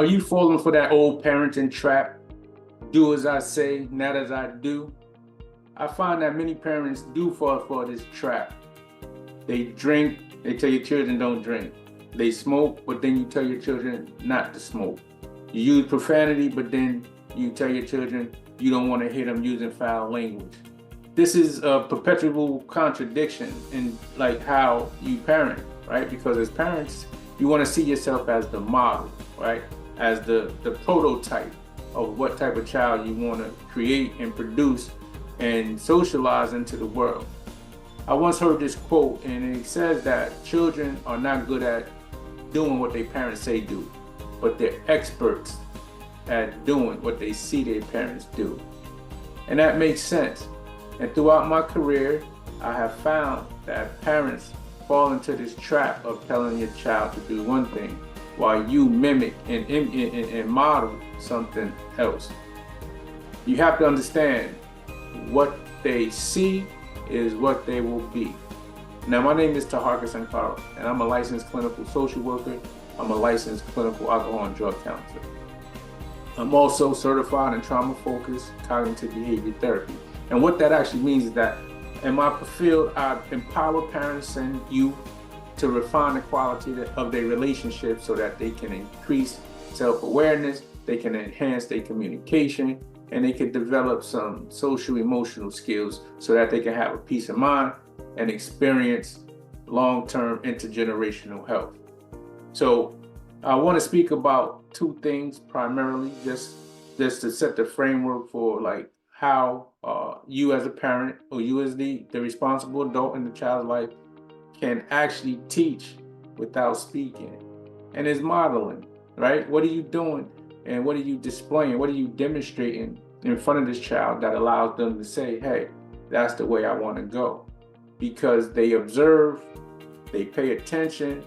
Are you falling for that old parenting trap? Do as I say, not as I do. I find that many parents do fall for this trap. They drink, they tell your children don't drink. They smoke, but then you tell your children not to smoke. You use profanity, but then you tell your children you don't want to hear them using foul language. This is a perpetual contradiction in like how you parent, right? Because as parents, you want to see yourself as the model, right? As the prototype of what type of child you want to create and produce and socialize into the world. I once heard this quote, and it says that children are not good at doing what their parents say do, but they're experts at doing what they see their parents do. And that makes sense. And throughout my career, I have found that parents fall into this trap of telling your child to do one thing while you mimic and model something else. You have to understand what they see is what they will be. Now, my name is Taharka Sankara, and I'm a licensed clinical social worker. I'm a licensed clinical alcohol and drug counselor. I'm also certified in trauma-focused cognitive behavior therapy. And what that actually means is that in my field, I empower parents and youth to refine the quality of their relationships so that they can increase self-awareness, they can enhance their communication, and they can develop some social emotional skills so that they can have a peace of mind and experience long-term intergenerational health. So I want to speak about two things primarily, just to set the framework for like how you as a parent or you as the responsible adult in the child's life can actually teach without speaking. And it's modeling, right? What are you doing and what are you displaying? What are you demonstrating in front of this child that allows them to say, hey, that's the way I want to go? Because they observe, they pay attention,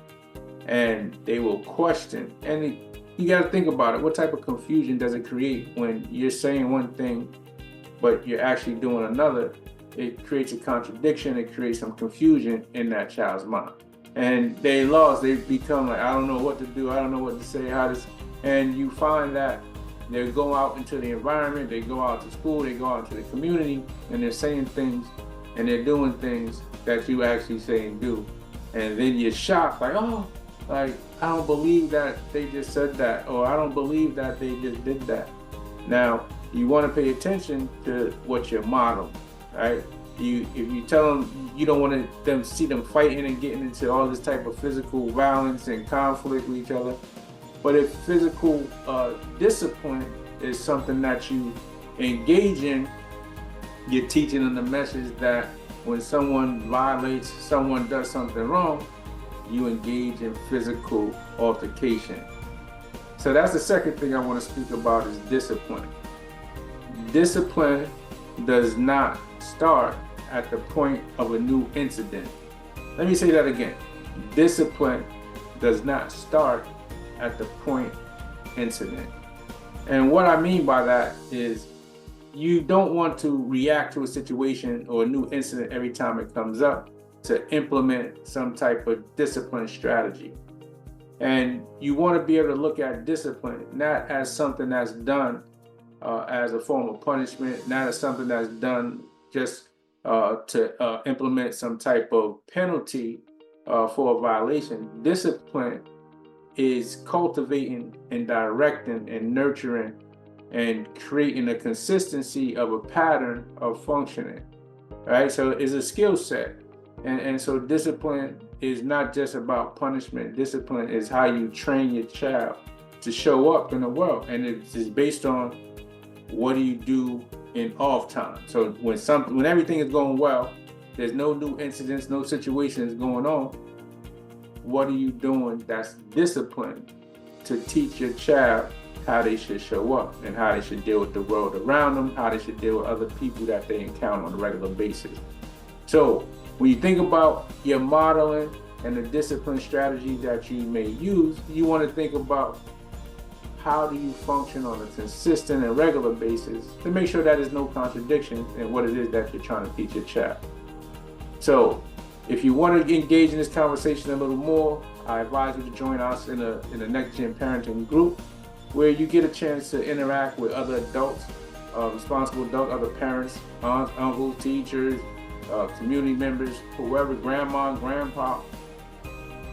and they will question. And you got to think about it. What type of confusion does it create when you're saying one thing, but you're actually doing another? It creates a contradiction. It creates some confusion in that child's mind. And they lost. They become like, I don't know what to do. I don't know what to say, how to. And you find that they go out into the environment, they go out to school, they go out to the community, and they're saying things and they're doing things that you actually say and do. And then you're shocked, like, oh, like, I don't believe that they just said that, or I don't believe that they just did that. Now, you want to pay attention to what you're modeling, right? If you tell them you don't want them to see them fighting and getting into all this type of physical violence and conflict with each other, but if physical discipline is something that you engage in, you're teaching them the message that when someone violates, someone does something wrong, you engage in physical altercation. So that's the second thing I want to speak about is discipline. Discipline does not start at the point of a new incident. Let me say that again. Discipline does not start at the point incident. And what I mean by that is you don't want to react to a situation or a new incident every time it comes up to implement some type of discipline strategy. And you want to be able to look at discipline not as something that's done as a form of punishment, not as something that's done just to implement some type of penalty for a violation. Discipline is cultivating and directing and nurturing and creating a consistency of a pattern of functioning, right? So it's a skill set. And so discipline is not just about punishment. Discipline is how you train your child to show up in the world. And it's based on what do you do in off time. So when everything is going well, there's no new incidents, no situations going on, what are you doing that's disciplined to teach your child how they should show up and how they should deal with the world around them, how they should deal with other people that they encounter on a regular basis. So when you think about your modeling and the discipline strategy that you may use, you want to think about how do you function on a consistent and regular basis to make sure that there's no contradiction in what it is that you're trying to teach your child. So if you want to engage in this conversation a little more, I advise you to join us in the Next Gen Parenting group. where you get a chance to interact with other adults, responsible adults, other parents, aunts, uncles, teachers, community members, whoever, grandma, grandpa.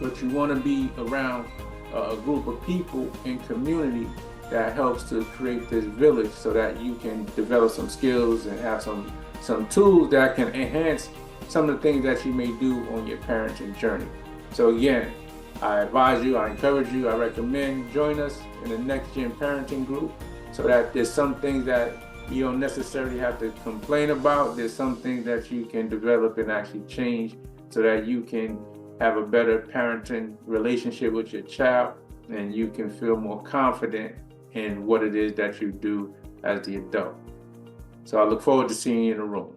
But you want to be around a group of people in community that helps to create this village so that you can develop some skills and have some tools that can enhance some of the things that you may do on your parenting journey. So again, I advise you, I encourage you, I recommend join us in the Next Gen Parenting Group so that there's some things that you don't necessarily have to complain about. There's some things that you can develop and actually change so that you can have a better parenting relationship with your child and you can feel more confident in what it is that you do as the adult. So I look forward to seeing you in the room.